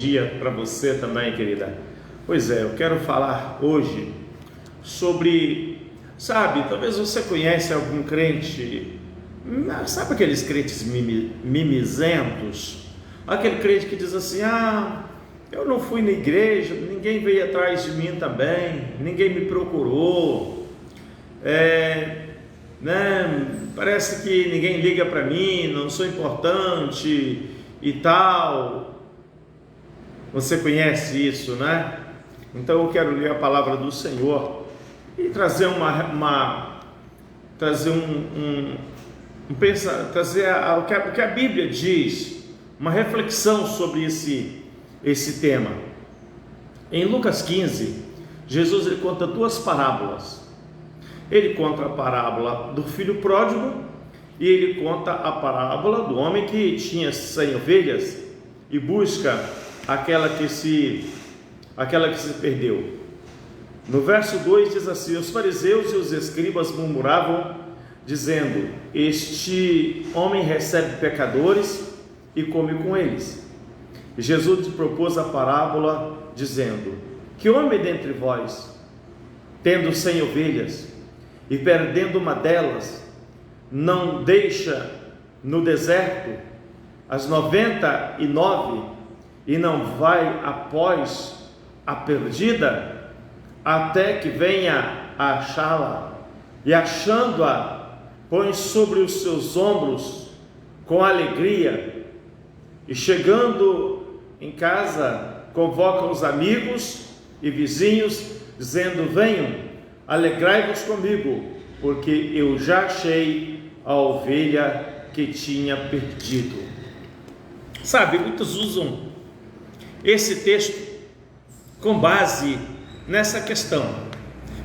Dia para você também, querida. Pois é, eu quero falar hoje sobre, talvez você conhece algum crente, sabe aqueles crentes mimizentos? Aquele crente que diz assim: eu não fui na igreja, ninguém veio atrás de mim também, ninguém me procurou, parece que ninguém liga para mim, não sou importante e tal. Você conhece isso, né? Então eu quero ler a palavra do Senhor e trazer o que a Bíblia diz, uma reflexão sobre esse tema. Em Lucas 15, Jesus ele conta duas parábolas. Ele conta a parábola do filho pródigo e ele conta a parábola do homem que tinha 100 ovelhas e busca aquela que se perdeu. No verso 2 diz assim: os fariseus e os escribas murmuravam, dizendo: este homem recebe pecadores e come com eles. E Jesus lhe propôs a parábola, dizendo: que homem dentre vós, tendo 100 ovelhas e perdendo uma delas, não deixa no deserto as 99 e não vai após a perdida, até que venha a achá-la, e achando-a, põe sobre os seus ombros com alegria, e chegando em casa, convoca os amigos e vizinhos, dizendo: venham, alegrai-vos comigo, porque eu já achei a ovelha que tinha perdido. Muitos usam esse texto com base nessa questão.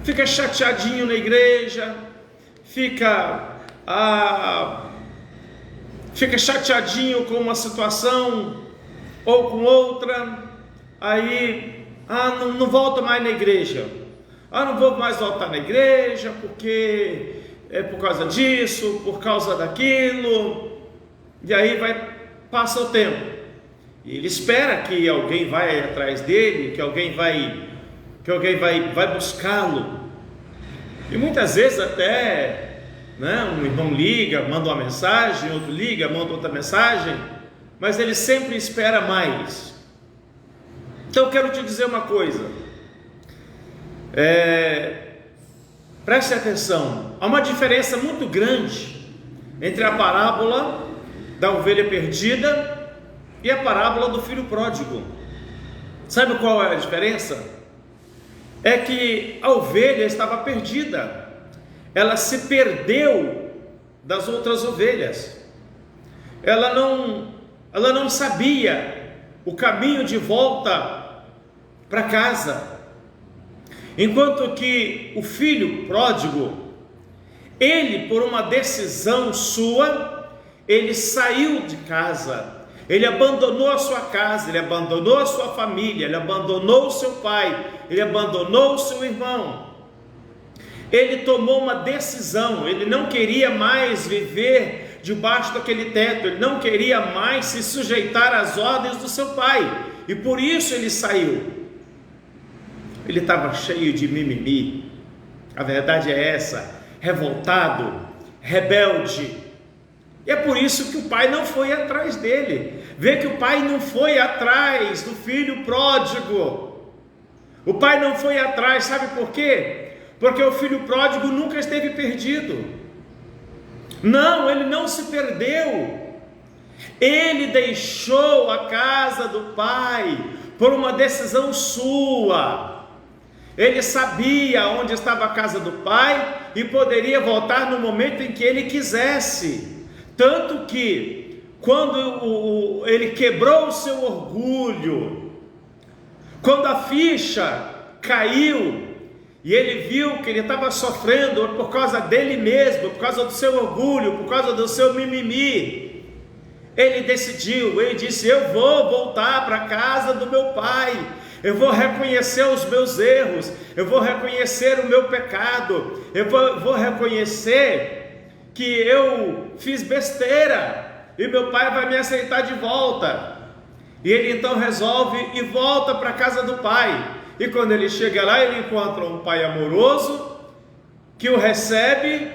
Fica chateadinho na igreja, fica chateadinho com uma situação ou com outra, aí não volta mais na igreja, não vou mais voltar na igreja porque é por causa disso, por causa daquilo, e aí passa o tempo. E ele espera que alguém vai atrás dele, que alguém vai buscá-lo. E muitas vezes até, um irmão liga, manda uma mensagem, outro liga, manda outra mensagem, mas ele sempre espera mais. Então eu quero te dizer uma coisa, preste atenção, há uma diferença muito grande entre a parábola da ovelha perdida e a parábola do filho pródigo. Sabe qual é a diferença? É que a ovelha estava perdida, ela se perdeu das outras ovelhas, ela não sabia o caminho de volta para casa, enquanto que o filho pródigo, ele, por uma decisão sua, ele saiu de casa, ele abandonou a sua casa, ele abandonou a sua família, ele abandonou o seu pai, ele abandonou o seu irmão. Ele tomou uma decisão, ele não queria mais viver debaixo daquele teto, ele não queria mais se sujeitar às ordens do seu pai, e por isso ele saiu. Ele estava cheio de mimimi, a verdade é essa, revoltado, rebelde. E é por isso que o pai não foi atrás dele. Vê que o pai não foi atrás do filho pródigo. O pai não foi atrás, sabe por quê? Porque o filho pródigo nunca esteve perdido. Não, ele não se perdeu. Ele deixou a casa do pai por uma decisão sua. Ele sabia onde estava a casa do pai e poderia voltar no momento em que ele quisesse. Tanto que, quando ele quebrou o seu orgulho, quando a ficha caiu, e ele viu que ele estava sofrendo por causa dele mesmo, por causa do seu orgulho, por causa do seu mimimi, ele decidiu, ele disse: eu vou voltar para a casa do meu pai, eu vou reconhecer os meus erros, eu vou reconhecer o meu pecado, eu vou reconhecer que eu fiz besteira, e meu pai vai me aceitar de volta. E ele então resolve e volta para a casa do pai. E quando ele chega lá, ele encontra um pai amoroso, que o recebe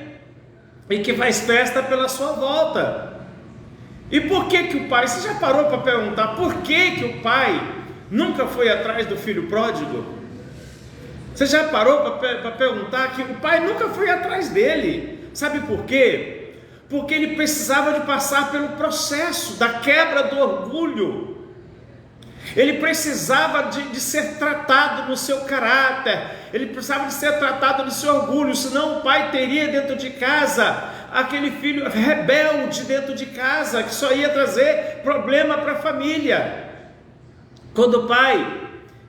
e que faz festa pela sua volta. E por que o pai, você já parou para perguntar, por que o pai nunca foi atrás do filho pródigo? Você já parou para perguntar que o pai nunca foi atrás dele? Sabe por quê? Porque ele precisava de passar pelo processo da quebra do orgulho. Ele precisava de ser tratado no seu caráter, ele precisava de ser tratado no seu orgulho, senão o pai teria dentro de casa aquele filho rebelde dentro de casa, que só ia trazer problema para a família. Quando o pai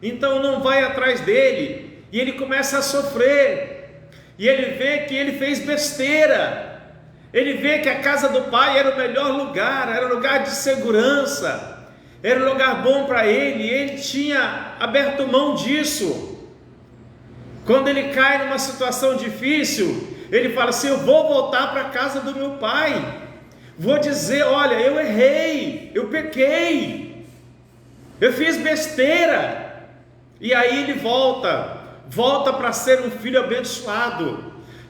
então não vai atrás dele, e ele começa a sofrer, e ele vê que ele fez besteira, ele vê que a casa do pai era o melhor lugar, era um lugar de segurança, era um lugar bom para ele, e ele tinha aberto mão disso. Quando ele cai numa situação difícil, ele fala assim: eu vou voltar para a casa do meu pai, vou dizer, olha, eu errei, eu pequei, eu fiz besteira. E aí ele volta para ser um filho abençoado,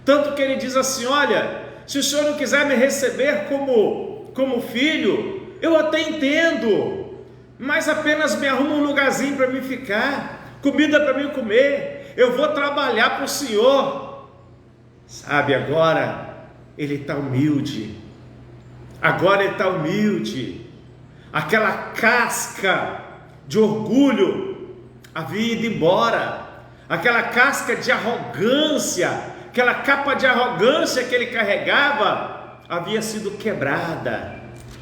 tanto que ele diz assim: olha, se o senhor não quiser me receber como filho, eu até entendo, mas apenas me arruma um lugarzinho para mim ficar, comida para mim comer, eu vou trabalhar para o senhor. Sabe, agora ele está humilde, aquela casca de orgulho havia ido embora, aquela casca de arrogância, aquela capa de arrogância que ele carregava havia sido quebrada.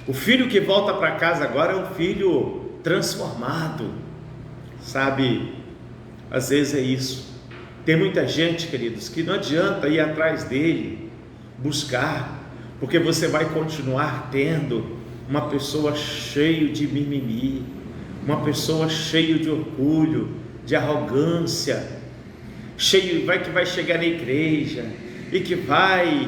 O filho que volta para casa agora é um filho transformado. Sabe, às vezes é isso. Tem muita gente, queridos, que não adianta ir atrás dele, buscar, porque você vai continuar tendo uma pessoa cheia de mimimi, uma pessoa cheia de orgulho, de arrogância, que vai chegar na igreja e que vai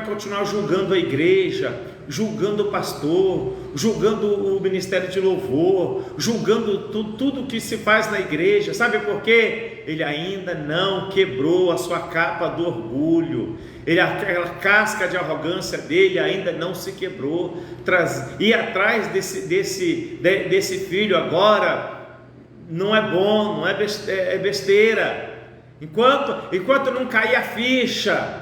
continuar julgando a igreja, julgando o pastor, julgando o ministério de louvor, julgando tudo que se faz na igreja. Sabe por quê? Ele ainda não quebrou a sua capa do orgulho, aquela casca de arrogância dele ainda não se quebrou. Ir atrás desse filho agora não é bom, não é besteira. Enquanto não cair a ficha,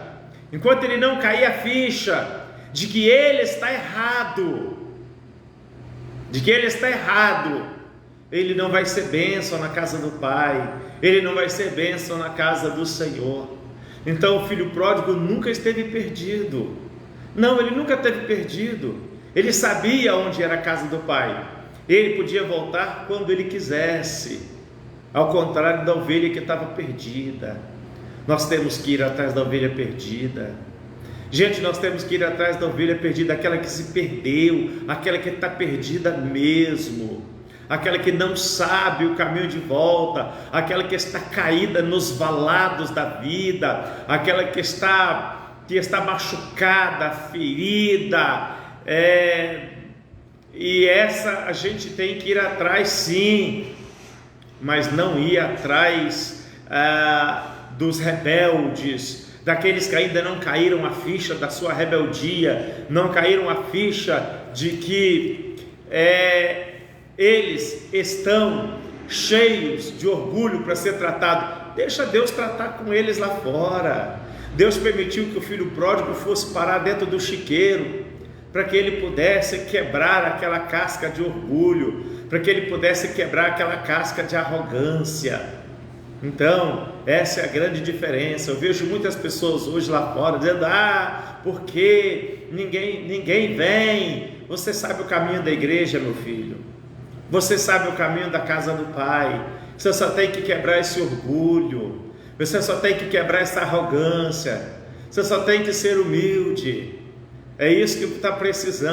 enquanto ele não cair a ficha de que ele está errado, ele não vai ser bênção na casa do pai, ele não vai ser bênção na casa do Senhor. Então o filho pródigo nunca esteve perdido. Não, ele nunca esteve perdido. Ele sabia onde era a casa do pai. Ele podia voltar quando ele quisesse, ao contrário da ovelha que estava perdida. Nós temos que ir atrás da ovelha perdida. Gente, nós temos que ir atrás da ovelha perdida, aquela que se perdeu, aquela que está perdida mesmo, aquela que não sabe o caminho de volta, aquela que está caída nos valados da vida, aquela que está machucada, ferida, e essa a gente tem que ir atrás sim, mas não ir atrás dos rebeldes, daqueles que ainda não caíram a ficha da sua rebeldia, não caíram a ficha de que eles estão cheios de orgulho para ser tratado. Deixa Deus tratar com eles lá fora. Deus permitiu que o filho pródigo fosse parar dentro do chiqueiro, para que ele pudesse quebrar aquela casca de orgulho, para que ele pudesse quebrar aquela casca de arrogância. Então, essa é a grande diferença. Eu vejo muitas pessoas hoje lá fora dizendo: porque ninguém vem. Você sabe o caminho da igreja, meu filho, você sabe o caminho da casa do pai. Você só tem que quebrar esse orgulho, você só tem que quebrar essa arrogância, você só tem que ser humilde. É isso que está precisando.